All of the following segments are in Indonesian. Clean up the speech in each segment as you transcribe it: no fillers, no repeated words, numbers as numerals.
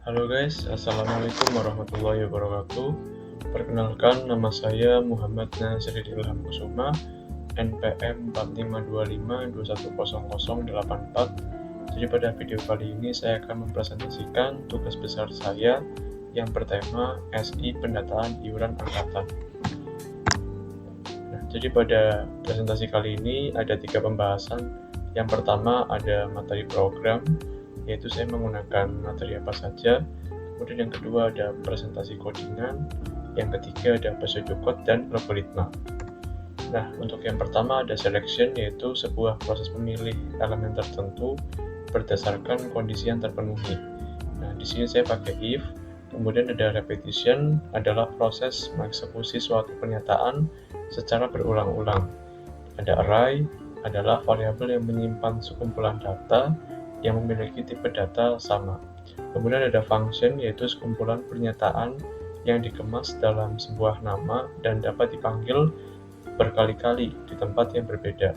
Halo guys, Assalamualaikum warahmatullahi wabarakatuh. Perkenalkan, nama saya Muhammad Nasri Ilham Kusuma, NPM 4525210084. Jadi pada video kali ini saya akan mempresentasikan tugas besar saya yang bertema SI Pendataan Iuran Angkatan. Jadi pada presentasi kali ini ada 3 pembahasan. Yang pertama ada materi program, yaitu saya menggunakan materi apa saja. Kemudian yang kedua ada presentasi codingan, yang ketiga ada pseudocode dan algoritma. Nah, untuk yang pertama ada selection, yaitu sebuah proses memilih elemen tertentu berdasarkan kondisi yang terpenuhi. Nah, di sini saya pakai if. Kemudian ada repetition, adalah proses mengeksekusi suatu pernyataan secara berulang-ulang. Ada array, adalah variabel yang menyimpan sekumpulan data yang memiliki tipe data sama. Kemudian ada function, yaitu sekumpulan pernyataan yang dikemas dalam sebuah nama dan dapat dipanggil berkali-kali di tempat yang berbeda.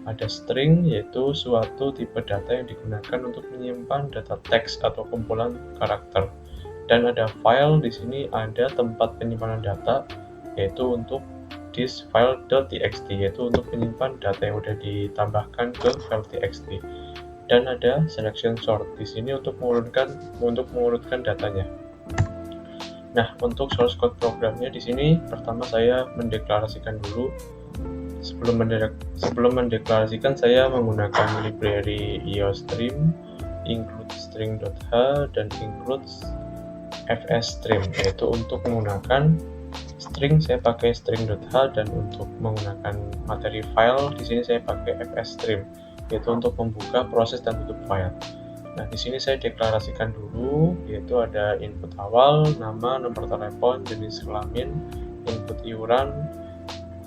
Ada string, yaitu suatu tipe data yang digunakan untuk menyimpan data teks atau kumpulan karakter. Dan ada file, di sini ada tempat penyimpanan data, yaitu untuk this file.txt, yaitu untuk menyimpan data yang sudah ditambahkan ke file txt. Dan ada selection sort, di sini untuk mengurutkan datanya. Nah, untuk source code programnya di sini pertama saya mendeklarasikan dulu. Sebelum mendeklarasikan, saya menggunakan library iostream, include string.h dan include fsstream, yaitu untuk menggunakan string saya pakai string.h, dan untuk menggunakan materi file di sini saya pakai fsstream, yaitu untuk membuka, proses dan tutup file. Nah, di sini saya deklarasikan dulu, yaitu ada input awal, nama, nomor telepon, jenis kelamin, input iuran,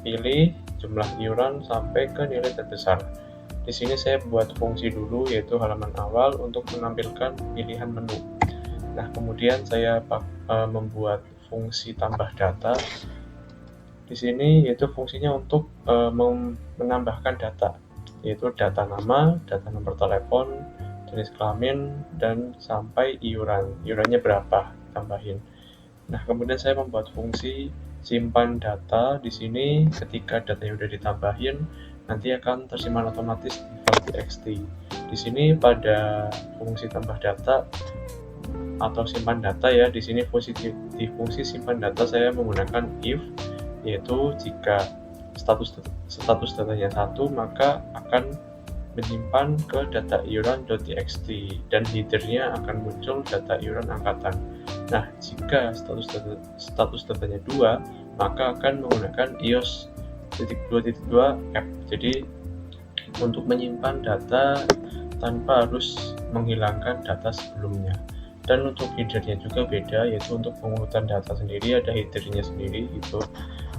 pilih jumlah iuran sampai ke nilai terbesar. Di sini saya buat fungsi dulu, yaitu halaman awal untuk menampilkan pilihan menu. Nah, kemudian saya membuat fungsi tambah data. Di sini yaitu fungsinya untuk menambahkan data, yaitu data nama, data nomor telepon, jenis kelamin, dan sampai iuran. Iurannya berapa? Tambahin. Nah, kemudian saya membuat fungsi simpan data. Di sini ketika datanya sudah ditambahin, nanti akan tersimpan otomatis di file txt. Di sini pada fungsi tambah data atau simpan data ya, di sini di fungsi simpan data saya menggunakan if, yaitu jika status datanya 1, maka akan menyimpan ke data iuran.txt dan headernya akan muncul data iuran angkatan. Nah, jika status datanya 2, maka akan menggunakan ios.2.2f. Jadi untuk menyimpan data tanpa harus menghilangkan data sebelumnya. Dan untuk headernya juga beda, yaitu untuk pengurutan data sendiri ada headernya sendiri gitu.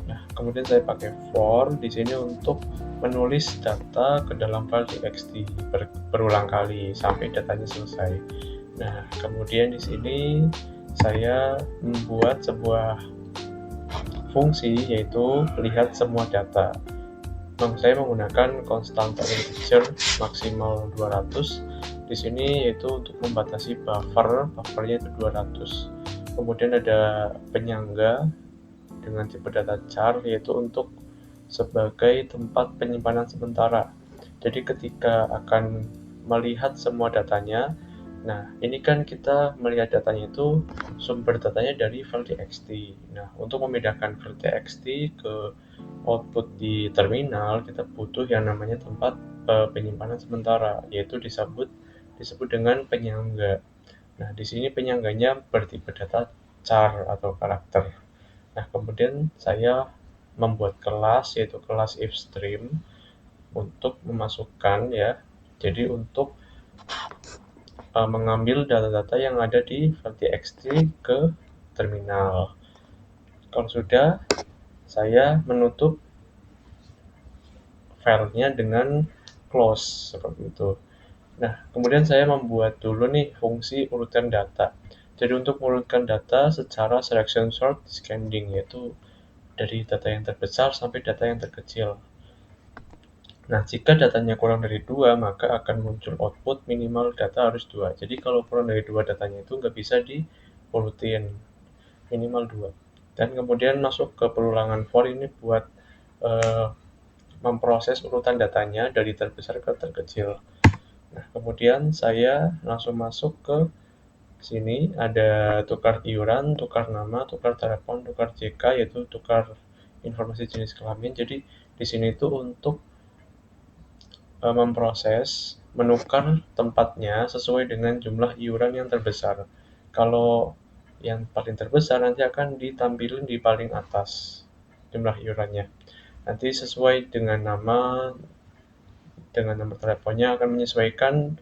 Nah, kemudian saya pakai for di sini untuk menulis data ke dalam file txt berulang kali sampai datanya selesai. Nah, kemudian di sini saya membuat sebuah fungsi, yaitu lihat semua data. Saya menggunakan konstanta integer maksimal 200. Di sini yaitu untuk membatasi buffernya itu 200. Kemudian ada penyangga dengan tipe data char, yaitu untuk sebagai tempat penyimpanan sementara. Jadi ketika akan melihat semua datanya, nah ini kan kita melihat datanya itu sumber datanya dari file txt. Nah, untuk memindahkan file txt ke output di terminal, kita butuh yang namanya tempat penyimpanan sementara, yaitu disebut dengan penyangga. Nah, di sini penyangganya bertipe data char atau karakter. Nah, kemudian saya membuat kelas, yaitu kelas ifstream untuk memasukkan ya. Jadi untuk mengambil data-data yang ada di file txt ke terminal. Kalau sudah, saya menutup filenya dengan close seperti itu. Nah, kemudian saya membuat dulu nih fungsi urutan data. Jadi untuk mengurutkan data secara selection sort descending, yaitu dari data yang terbesar sampai data yang terkecil. Nah, jika datanya kurang dari 2, maka akan muncul output minimal data harus 2. Jadi kalau kurang dari 2 datanya itu nggak bisa diurutin, minimal 2. Dan kemudian masuk ke perulangan for ini buat memproses urutan datanya dari terbesar ke terkecil. Nah, kemudian saya langsung masuk ke sini, ada tukar iuran, tukar nama, tukar telepon, tukar JK, yaitu tukar informasi jenis kelamin. Jadi di sini itu untuk memproses, menukar tempatnya sesuai dengan jumlah iuran yang terbesar. Kalau yang paling terbesar nanti akan ditampilkan di paling atas jumlah iurannya. Nanti sesuai dengan nama, dengan nomor teleponnya akan menyesuaikan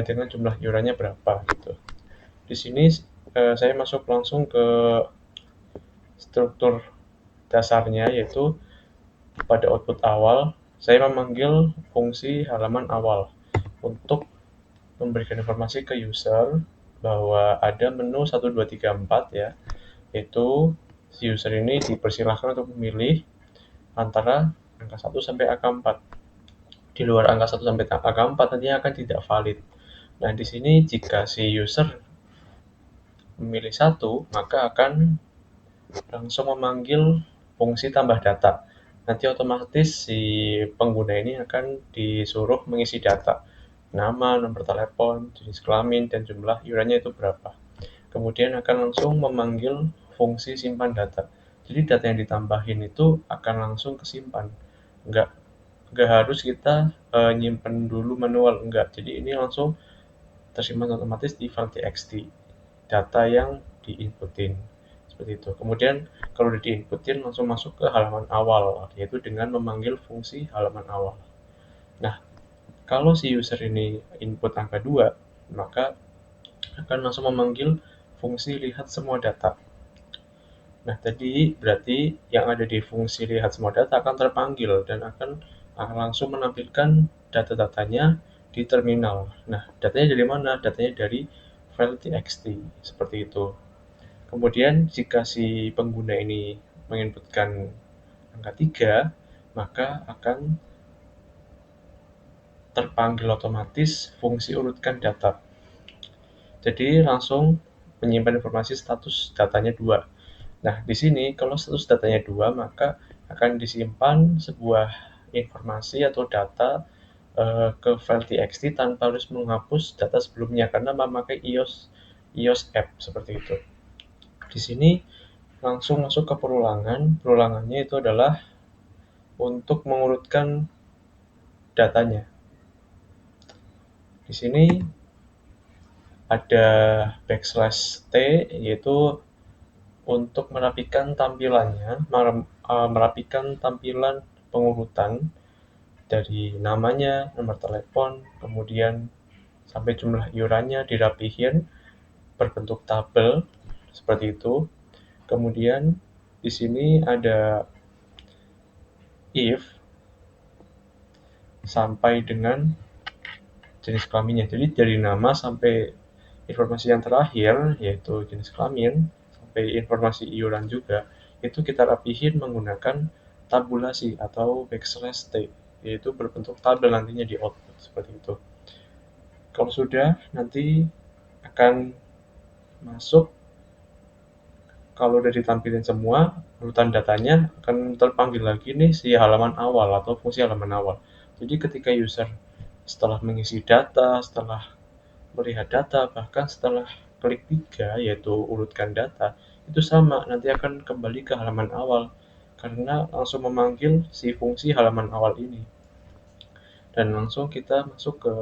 dengan jumlah iurannya berapa gitu. Di sini saya masuk langsung ke struktur dasarnya, yaitu pada output awal saya memanggil fungsi halaman awal untuk memberikan informasi ke user bahwa ada menu 1, 2, 3, 4 ya, yaitu si user ini dipersilahkan untuk memilih antara angka 1 sampai angka 4. Di luar angka 1 sampai angka 4 nantinya akan tidak valid. Nah, di sini jika si user memilih 1, maka akan langsung memanggil fungsi tambah data. Nanti otomatis si pengguna ini akan disuruh mengisi data. Nama, nomor telepon, jenis kelamin, dan jumlah iurannya itu berapa. Kemudian akan langsung memanggil fungsi simpan data. Jadi data yang ditambahin itu akan langsung kesimpan. Nggak harus kita nyimpen dulu manual, enggak. Jadi ini langsung tersimpan otomatis di file txt, data yang diinputin. Seperti itu. Kemudian kalau udah diinputin langsung masuk ke halaman awal, yaitu dengan memanggil fungsi halaman awal. Nah, kalau si user ini input angka 2, maka akan langsung memanggil fungsi lihat semua data. Nah, tadi berarti yang ada di fungsi lihat semua data akan terpanggil dan akan langsung menampilkan data-datanya di terminal. Nah, datanya dari mana? Datanya dari file txt, seperti itu. Kemudian jika si pengguna ini menginputkan angka 3, maka akan terpanggil otomatis fungsi urutkan data. Jadi langsung menyimpan informasi status datanya 2. Nah, di sini kalau status datanya 2, maka akan disimpan sebuah informasi atau data ke file txt tanpa harus menghapus data sebelumnya karena memakai iOS app seperti itu. Di sini langsung masuk ke perulangan. Perulangannya itu adalah untuk mengurutkan datanya. Di sini ada \t, yaitu untuk merapikan tampilannya, merapikan tampilan pengurutan dari namanya, nomor telepon, kemudian sampai jumlah iurannya dirapihin berbentuk tabel seperti itu. Kemudian di sini ada if sampai dengan jenis kelaminnya. Jadi dari nama sampai informasi yang terakhir, yaitu jenis kelamin, sampai informasi iuran juga, itu kita rapihin menggunakan tabulasi atau \t, yaitu berbentuk tabel nantinya di output, seperti itu. Kalau sudah, nanti akan masuk, kalau udah ditampilin semua, urutan datanya akan terpanggil lagi nih si halaman awal atau fungsi halaman awal. Jadi ketika user setelah mengisi data, setelah melihat data, bahkan setelah klik 3, yaitu urutkan data, itu sama, nanti akan kembali ke halaman awal, karena langsung memanggil si fungsi halaman awal ini. Dan langsung kita masuk ke,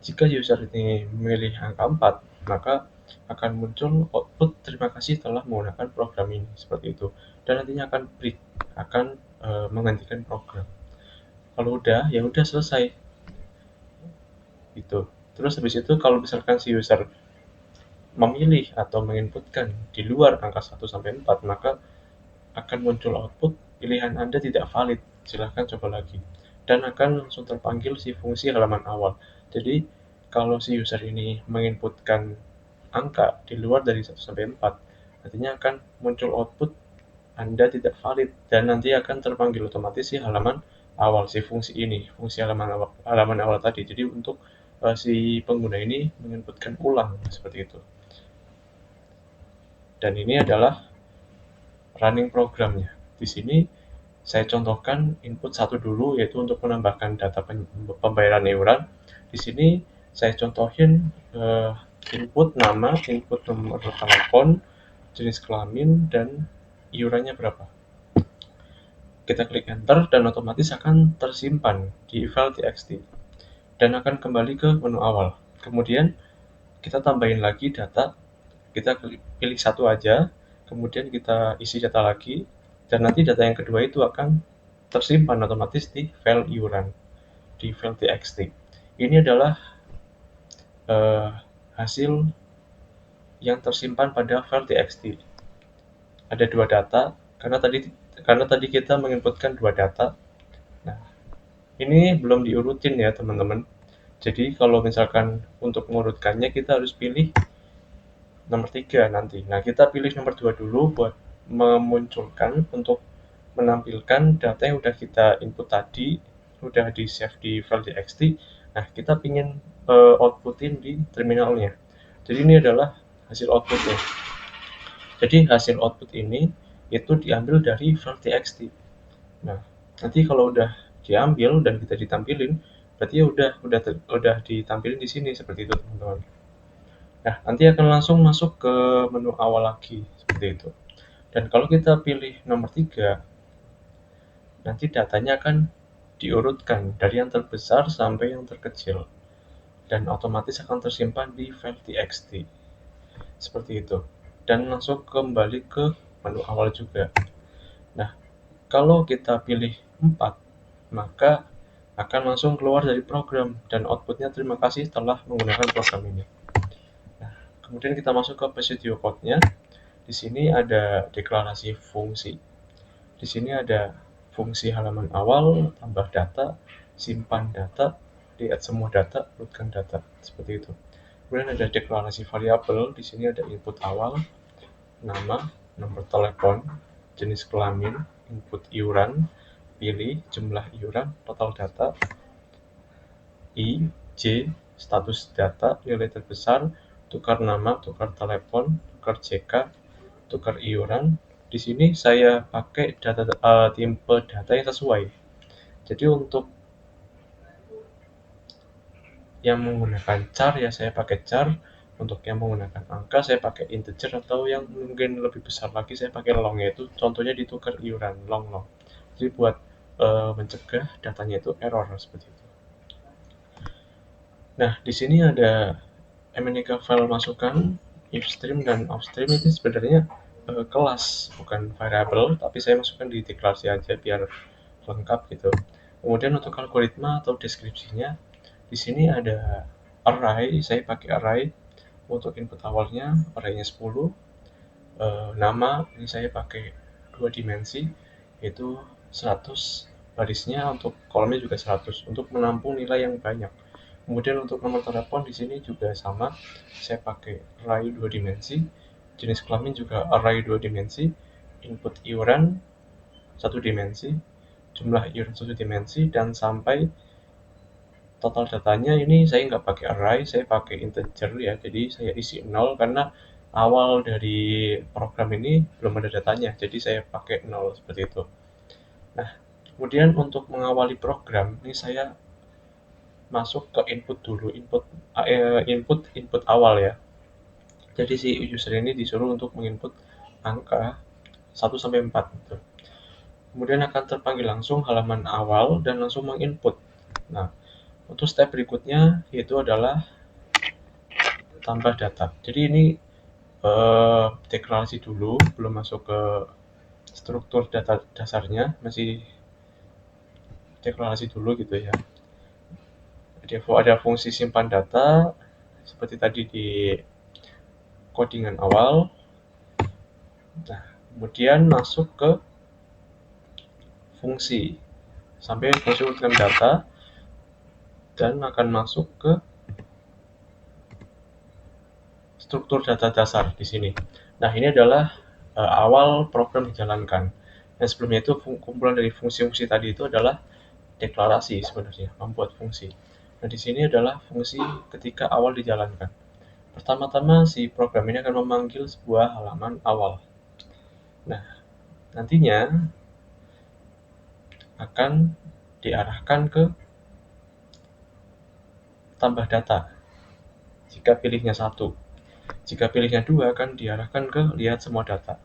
jika user ini memilih angka 4, maka akan muncul output terima kasih telah menggunakan program ini, seperti itu. Dan nantinya akan break, akan menggantikan program. Kalau udah, ya udah selesai. Gitu. Terus habis itu kalau misalkan si user memilih atau menginputkan di luar angka 1 sampai 4, maka akan muncul output pilihan Anda tidak valid. Silahkan coba lagi. Dan akan langsung terpanggil si fungsi halaman awal. Jadi kalau si user ini menginputkan angka di luar dari 1 sampai 4, artinya akan muncul output Anda tidak valid dan nanti akan terpanggil otomatis si halaman awal, si fungsi ini, fungsi halaman awal tadi. Jadi untuk si pengguna ini menginputkan ulang seperti itu. Dan ini adalah running programnya. Di sini saya contohkan input satu dulu, yaitu untuk menambahkan data pembayaran iuran. Di sini saya contohin input nama, input nomor telepon, jenis kelamin, dan iurannya berapa. Kita klik enter dan otomatis akan tersimpan di file txt dan akan kembali ke menu awal. Kemudian kita tambahin lagi data, kita pilih satu aja, kemudian kita isi data lagi, dan nanti data yang kedua itu akan tersimpan otomatis di file iuran, di file txt. Ini adalah hasil yang tersimpan pada file txt. Ada dua data, karena tadi kita menginputkan dua data. Nah, ini belum diurutin ya teman-teman. Jadi kalau misalkan untuk mengurutkannya kita harus pilih nomor 3 nanti. Nah, kita pilih nomor 2 dulu buat memunculkan untuk menampilkan data yang udah kita input tadi, udah di save di file txt. Nah, kita ingin outputin di terminalnya. Jadi ini adalah hasil outputnya. Jadi hasil output ini itu diambil dari file txt. Nah, nanti kalau udah diambil dan kita ditampilin, berarti udah ditampilin di sini seperti itu teman-teman. Nah, nanti akan langsung masuk ke menu awal lagi seperti itu. Dan kalau kita pilih nomor 3, nanti datanya akan diurutkan dari yang terbesar sampai yang terkecil dan otomatis akan tersimpan di file txt seperti itu, dan langsung kembali ke menu awal juga. Nah, kalau kita pilih 4, maka akan langsung keluar dari program dan outputnya terima kasih telah menggunakan program ini. Nah, kemudian kita masuk ke procedure code-nya. Di sini ada deklarasi fungsi. Di sini ada fungsi halaman awal, tambah data, simpan data, lihat semua data, rootkan data, seperti itu. Kemudian ada deklarasi variabel. Di sini ada input awal, nama, nomor telepon, jenis kelamin, input iuran, pilih jumlah iuran, total data, I, J, status data, nilai terbesar, tukar nama, tukar telepon, tukar CK, tukar iuran. Di sini saya pakai tipe data yang sesuai. Jadi untuk yang menggunakan char ya saya pakai char. Untuk yang menggunakan angka saya pakai integer, atau yang mungkin lebih besar lagi saya pakai long, yaitu contohnya ditukar iuran long. Jadi buat mencegah datanya itu error seperti itu. Nah, di sini ada MNIK file masukan, ifstream dan offstream. Itu sebenarnya kelas, bukan variabel, tapi saya masukkan di deklarasi aja biar lengkap gitu. Kemudian untuk algoritma atau deskripsinya, di sini ada array, saya pakai array. Untuk input awalnya, arraynya 10. Nama, ini saya pakai 2 dimensi, yaitu 100. Barisnya untuk kolomnya juga 100, untuk menampung nilai yang banyak. Kemudian untuk nomor telepon di sini juga sama, saya pakai array 2 dimensi. Jenis kelamin juga array 2 dimensi. Input iuran 1 dimensi, jumlah iuran 1 dimensi, dan sampai total datanya ini saya nggak pakai array, saya pakai integer ya. Jadi saya isi 0 karena awal dari program ini belum ada datanya, jadi saya pakai 0 seperti itu. Nah, kemudian untuk mengawali program ini saya masuk ke input dulu, input awal ya. Jadi si user ini disuruh untuk menginput angka 1 sampai 4 gitu. Kemudian akan terpanggil langsung halaman awal dan langsung menginput. Nah, untuk step berikutnya yaitu adalah tambah data. Jadi ini deklarasi dulu, belum masuk ke struktur data dasarnya, masih deklarasi dulu gitu ya. Ada fungsi simpan data seperti tadi di codingan awal. Nah, kemudian masuk ke fungsi sampai fungsi urutkan data, dan akan masuk ke struktur data dasar di sini. Nah, ini adalah awal program dijalankan. Dan sebelumnya itu kumpulan dari fungsi-fungsi tadi itu adalah deklarasi sebenarnya, membuat fungsi. Nah, di sini adalah fungsi ketika awal dijalankan. Pertama-tama si program ini akan memanggil sebuah halaman awal. Nah, nantinya akan diarahkan ke tambah data jika pilihnya 1. Jika pilihnya 2 akan diarahkan ke lihat semua data.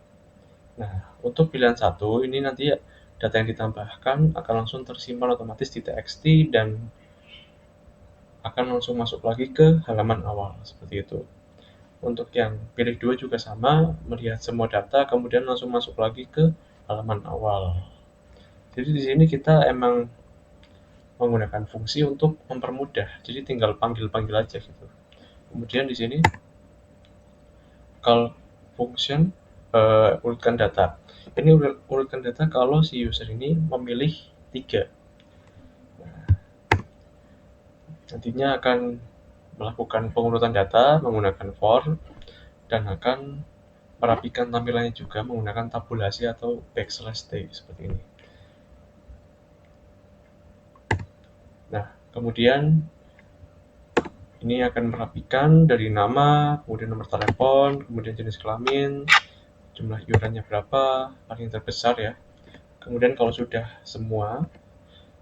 Nah, untuk pilihan 1 ini nanti data yang ditambahkan akan langsung tersimpan otomatis di txt dan akan langsung masuk lagi ke halaman awal, seperti itu. Untuk yang pilih 2 juga sama, melihat semua data kemudian langsung masuk lagi ke halaman awal. Jadi di sini kita emang menggunakan fungsi untuk mempermudah, jadi tinggal panggil-panggil aja gitu. Kemudian di sini call function urutkan data. Ini urutkan data kalau si user ini memilih 3. Nantinya akan melakukan pengurutan data menggunakan for dan akan merapikan tampilannya juga menggunakan tabulasi atau backslash t seperti ini. Nah, kemudian ini akan merapikan dari nama, kemudian nomor telepon, kemudian jenis kelamin, jumlah iurannya berapa, paling terbesar ya. Kemudian kalau sudah semua,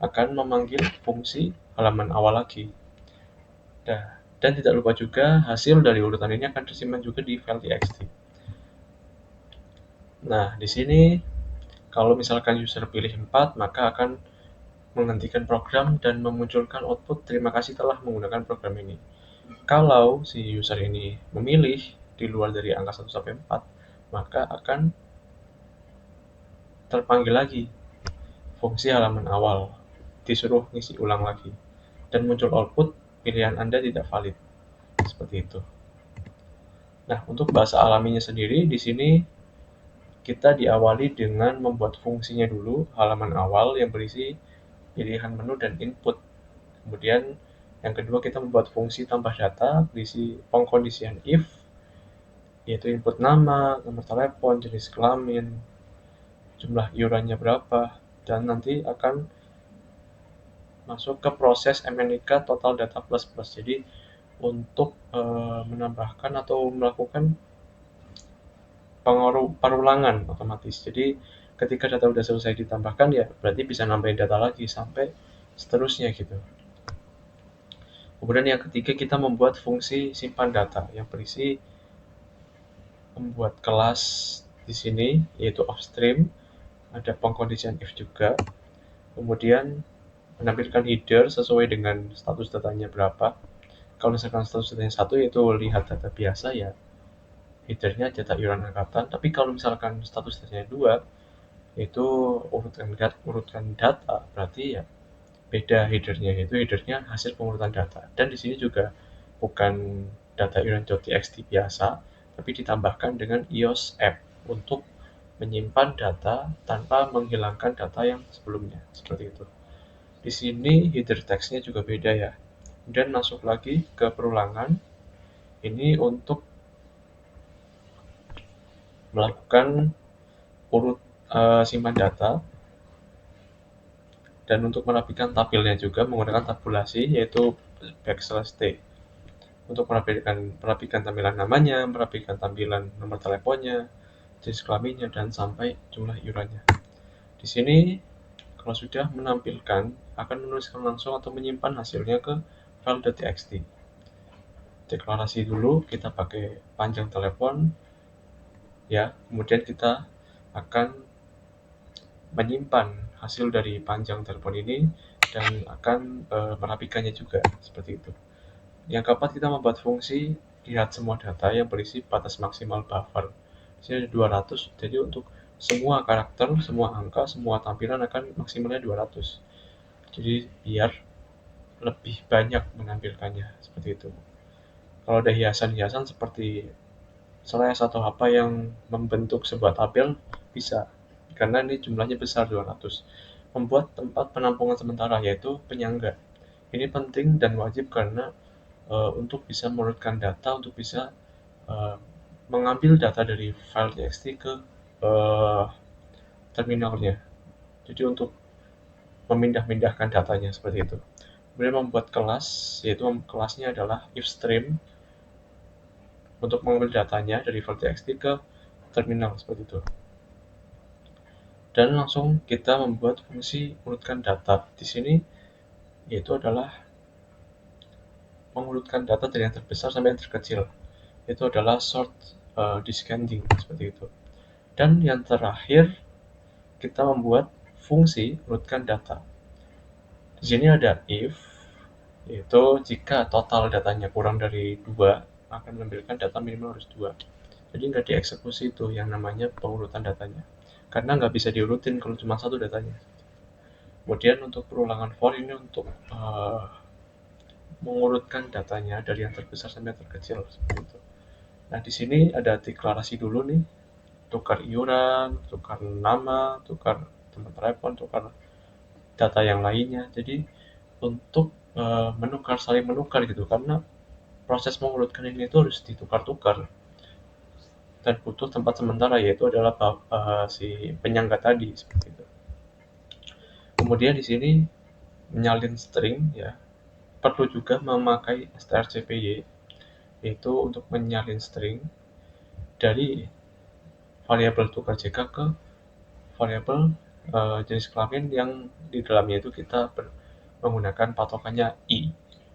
akan memanggil fungsi halaman awal lagi. Dan tidak lupa juga hasil dari urutan ini akan tersimpan juga di file txt. Nah, di sini kalau misalkan user pilih 4, maka akan menghentikan program dan memunculkan output terima kasih telah menggunakan program ini. Kalau si user ini memilih di luar dari angka 1 sampai 4, maka akan terpanggil lagi fungsi halaman awal, disuruh ngisi ulang lagi, dan muncul output pilihan Anda tidak valid. Seperti itu. Nah, untuk bahasa alaminya sendiri, di sini kita diawali dengan membuat fungsinya dulu, halaman awal yang berisi pilihan menu dan input. Kemudian yang kedua kita membuat fungsi tambah data, berisi pengkondisian if, yaitu input nama, nomor telepon, jenis kelamin, jumlah iurannya berapa, dan nanti akan masuk ke proses MNIK total data plus plus. Jadi untuk menambahkan atau melakukan perulangan otomatis. Jadi ketika data udah selesai ditambahkan ya berarti bisa nambahin data lagi sampai seterusnya gitu. Kemudian yang ketiga kita membuat fungsi simpan data yang berisi membuat kelas di sini yaitu offstream, ada pengkondisian if juga. Kemudian menampilkan header sesuai dengan status datanya berapa. Kalau misalkan status datanya 1 yaitu lihat data biasa ya headernya data iuran angkatan, tapi kalau misalkan status datanya 2 itu urutkan data berarti ya beda headernya, yaitu headernya hasil pengurutan data. Dan di sini juga bukan data iuran.txt biasa, tapi ditambahkan dengan iOS app untuk menyimpan data tanpa menghilangkan data yang sebelumnya, seperti itu. Di sini header text-nya juga beda ya. Dan masuk lagi ke perulangan, ini untuk melakukan simpan data dan untuk merapikan tabelnya juga menggunakan tabulasi yaitu backslash t untuk merapikan tampilan namanya, merapikan tampilan nomor teleponnya, jenis kelaminnya, dan sampai jumlah iurannya. Di sini kalau sudah menampilkan akan menuliskan langsung atau menyimpan hasilnya ke file .txt. Deklarasi dulu kita pakai panjang telepon ya, kemudian kita akan menyimpan hasil dari panjang telepon ini dan akan merapikannya juga seperti itu. Yang keempat kita membuat fungsi lihat semua data yang berisi batas maksimal buffer. Di sini ada 200, jadi untuk semua karakter, semua angka, semua tampilan akan maksimalnya 200. Jadi biar lebih banyak menampilkannya seperti itu. Kalau ada hiasan-hiasan seperti slash atau apa yang membentuk sebuah tabel bisa, karena ini jumlahnya besar 200. Membuat tempat penampungan sementara yaitu penyangga. Ini penting dan wajib karena untuk bisa mengurutkan data, untuk bisa mengambil data dari file txt ke terminalnya. Jadi untuk memindah-mindahkan datanya seperti itu. Kemudian membuat kelas, yaitu kelasnya adalah ifstream untuk mengambil datanya dari file.txt ke terminal seperti itu. Dan langsung kita membuat fungsi urutkan data. Di sini yaitu adalah mengurutkan data dari yang terbesar sampai yang terkecil. Itu adalah sort descending seperti itu. Dan yang terakhir kita membuat fungsi urutkan data. Di sini ada if, yaitu jika total datanya kurang dari 2, akan menampilkan data minimal harus 2. Jadi nggak dieksekusi itu yang namanya pengurutan datanya. Karena nggak bisa diurutin kalau cuma satu datanya. Kemudian untuk perulangan for ini untuk mengurutkan datanya dari yang terbesar sampai yang terkecil seperti itu. Nah, di sini ada deklarasi dulu nih, tukar iuran, tukar nama, tukar tempat telepon, tukar data yang lainnya. Jadi untuk saling menukar gitu, karena proses mengurutkan ini itu harus ditukar-tukar dan butuh tempat sementara, yaitu adalah si penyangga tadi seperti itu. Kemudian di sini menyalin string ya, perlu juga memakai strcpy, yaitu untuk menyalin string dari variabel tukar JK ke variabel jenis kelamin yang di dalamnya itu kita menggunakan patokannya i,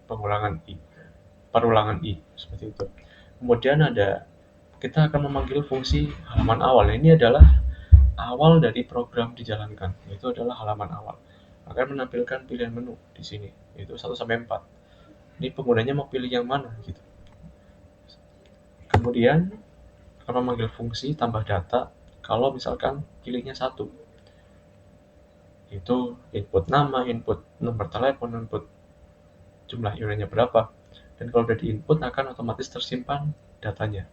perulangan i seperti itu. Kemudian kita akan memanggil fungsi halaman awal. Ini adalah awal dari program dijalankan, yaitu adalah halaman awal. Akan menampilkan pilihan menu di sini, yaitu 1 sampai 4. Ini penggunanya mau pilih yang mana gitu. Kemudian akan memanggil fungsi tambah data kalau misalkan pilihnya 1. Itu input nama, input nomor telepon, input jumlah iurannya berapa. Dan kalau udah di input akan otomatis tersimpan datanya.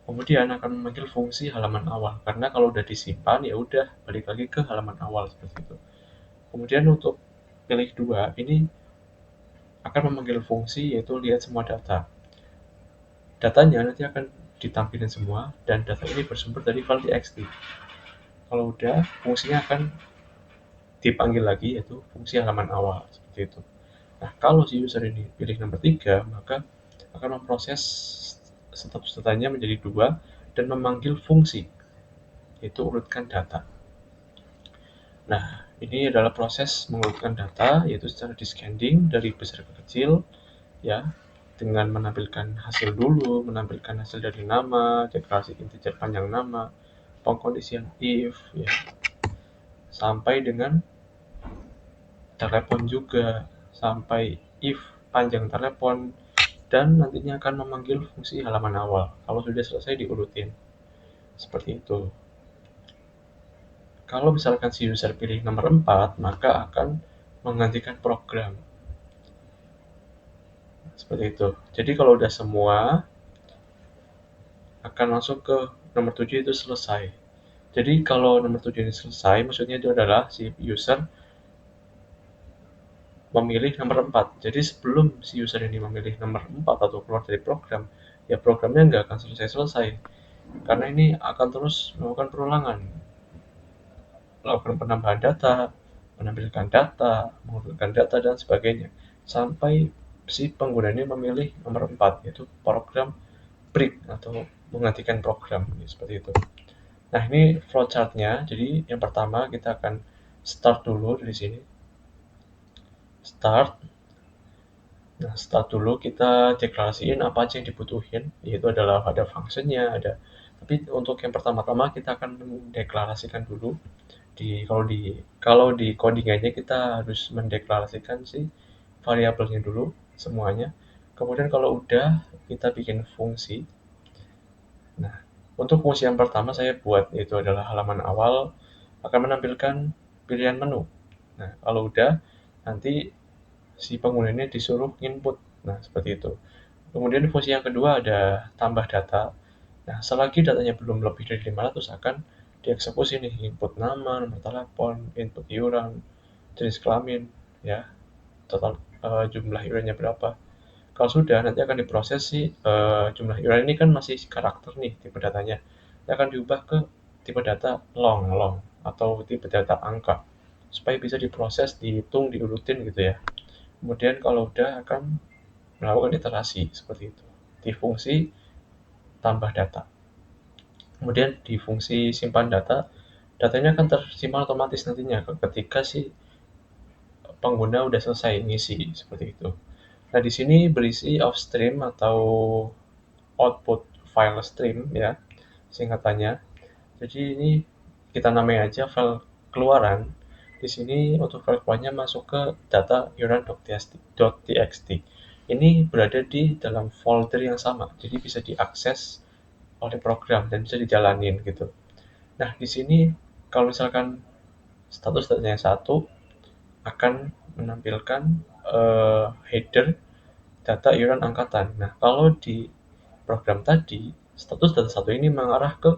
Kemudian akan memanggil fungsi halaman awal, karena kalau udah disimpan ya udah balik lagi ke halaman awal seperti itu. Kemudian untuk pilih 2 ini akan memanggil fungsi yaitu lihat semua data. Datanya nanti akan ditampilkan semua dan data ini bersumber dari file txt. Kalau udah fungsinya akan dipanggil lagi yaitu fungsi halaman awal seperti itu. Nah, kalau si user ini pilih nomor 3, maka akan memproses status datanya menjadi 2 dan memanggil fungsi yaitu urutkan data. Nah, ini adalah proses mengurutkan data yaitu secara descending dari besar ke kecil ya, dengan menampilkan hasil dulu, menampilkan hasil dari nama, deklarasi integer panjang nama, pengkondisian if ya, sampai dengan telepon juga, sampai if panjang telepon, dan nantinya akan memanggil fungsi halaman awal. Kalau sudah selesai diurutin seperti itu. Kalau misalkan si user pilih nomor 4, maka akan menggantikan program seperti itu. Jadi kalau udah semua akan langsung ke nomor 7 itu selesai. Jadi kalau nomor 7 ini selesai, maksudnya itu adalah si user memilih nomor 4. Jadi sebelum si user ini memilih nomor 4 atau keluar dari program, ya programnya nggak akan selesai-selesai. Karena ini akan terus melakukan perulangan. Melakukan penambahan data, menampilkan data, mengurutkan data, dan sebagainya. Sampai si pengguna ini memilih nomor 4, yaitu program break atau menggantikan program. Seperti itu. Nah, ini flowchart-nya. Jadi yang pertama kita akan start dulu dari sini. Start. Nah, start dulu kita deklarasiin apa aja yang dibutuhin, yaitu adalah ada function-nya, tapi untuk yang pertama-tama kita akan mendeklarasikan dulu kalau di codingannya kita harus mendeklarasikan si variabelnya dulu semuanya. Kemudian kalau udah kita bikin fungsi. Nah, untuk fungsi yang pertama saya buat yaitu adalah halaman awal akan menampilkan pilihan menu. Nah, kalau udah nanti si pengguna ini disuruh input. Nah, seperti itu. Kemudian fungsi yang kedua ada tambah data. Nah, selagi datanya belum lebih dari 500 akan dieksekusi nih input nama, nomor telepon, input iuran, jenis kelamin, ya, total jumlah iurannya berapa. Kalau sudah nanti akan diproses si jumlah iuran ini kan masih karakter nih tipe datanya. Ini akan diubah ke tipe data long atau tipe data angka. supaya bisa diproses, dihitung, diurutin gitu ya. Kemudian kalau udah akan melakukan iterasi seperti itu di fungsi tambah data. Kemudian di fungsi simpan data, datanya akan tersimpan otomatis nantinya ketika si pengguna udah selesai ngisi seperti itu. Nah, di sini berisi of stream atau output file stream ya, singkatannya. Jadi ini kita namai aja file keluaran. Di sini untuk file keluarnya masuk ke data iuran.txt. Ini berada di dalam folder yang sama, jadi bisa diakses oleh program dan bisa dijalanin gitu. Nah, di sini kalau misalkan status datanya satu, akan menampilkan header data iuran angkatan. Nah, kalau di program tadi, status data satu ini mengarah ke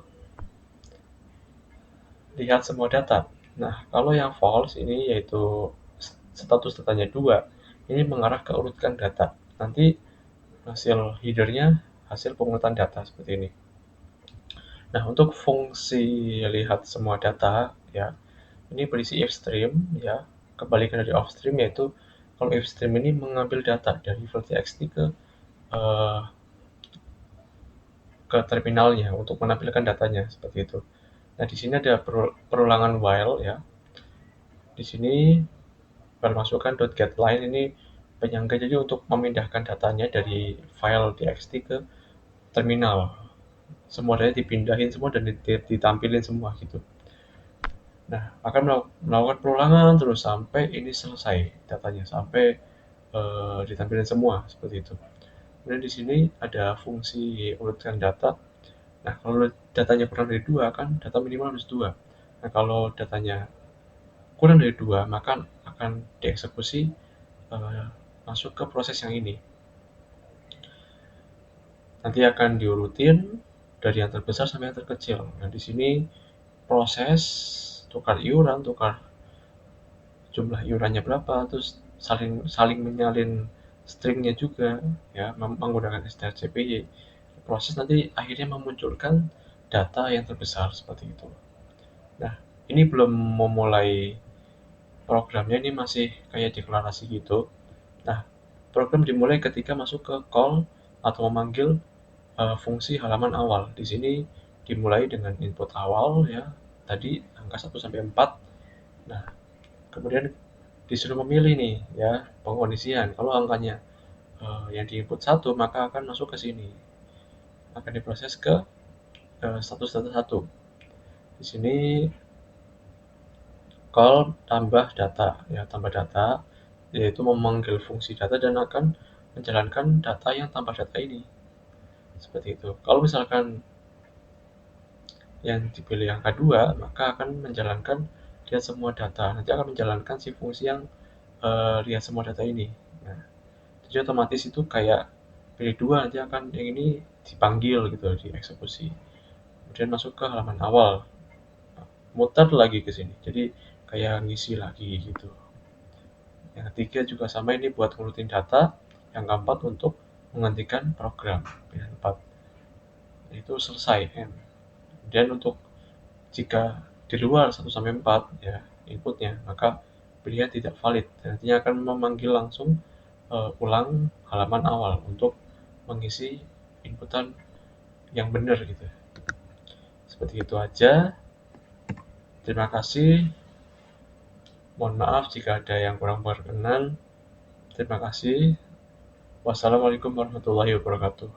lihat semua data. Nah, kalau yang false ini yaitu status datanya 2, ini mengarah ke urutkan data. Nanti hasil headernya hasil pengurutan data seperti ini. Nah, untuk fungsi lihat semua data ya, ini berisi if stream ya. Kebalikan dari off stream yaitu kalau if stream ini mengambil data dari file txt eh, ke terminalnya untuk menampilkan datanya seperti itu. Nah, di sini ada perulangan while ya. Di sini bermasukkan .getLine ini penyangga, jadi untuk memindahkan datanya dari file txt ke terminal. Semua data dipindahin semua dan ditampilin semua gitu. Nah, akan melakukan perulangan terus sampai ini selesai datanya, sampai ditampilkan semua seperti itu. Kemudian di sini ada fungsi urutkan data. Nah, kalau datanya kurang dari 2 kan data minimal harus 2. Nah, kalau datanya kurang dari 2 maka akan dieksekusi masuk ke proses yang ini. Nanti akan diurutin dari yang terbesar sampai yang terkecil. Nah, di sini proses tukar iuran, tukar jumlah iurannya berapa, terus saling saling menyalin stringnya juga ya, menggunakan strcpy. Proses nanti akhirnya memunculkan data yang terbesar seperti itu. Nah, ini belum memulai programnya, ini masih kayak deklarasi gitu. Nah, program dimulai ketika masuk ke call atau memanggil fungsi halaman awal. Di sini dimulai dengan input awal ya, tadi angka 1 sampai 4. Nah, kemudian disuruh memilih nih ya pengkondisian. Kalau angkanya yang diinput 1 maka akan masuk ke sini. Akan diproses ke status data 1. Di sini call tambah data ya, tambah data yaitu memanggil fungsi data dan akan menjalankan data yang tambah data ini. Seperti itu. Kalau misalkan yang dipilih angka 2, maka akan menjalankan lihat semua data. Nanti akan menjalankan si fungsi yang lihat semua data ini. Nah, jadi otomatis itu kayak pilih 2, nanti akan yang ini dipanggil gitu, dieksekusi. Kemudian masuk ke halaman awal. Muter lagi ke sini. Jadi kayak ngisi lagi gitu. Yang ketiga juga sama, ini buat ngurutin data. Yang keempat untuk menghentikan program. Yang keempat itu selesai. Dan untuk jika di luar 1 sampai 4 ya inputnya, maka pilihan tidak valid. Nantinya akan memanggil langsung ulang halaman awal untuk mengisi inputan yang benar gitu. Seperti itu aja. Terima kasih. Mohon maaf jika ada yang kurang berkenan. Terima kasih. Wassalamualaikum warahmatullahi wabarakatuh.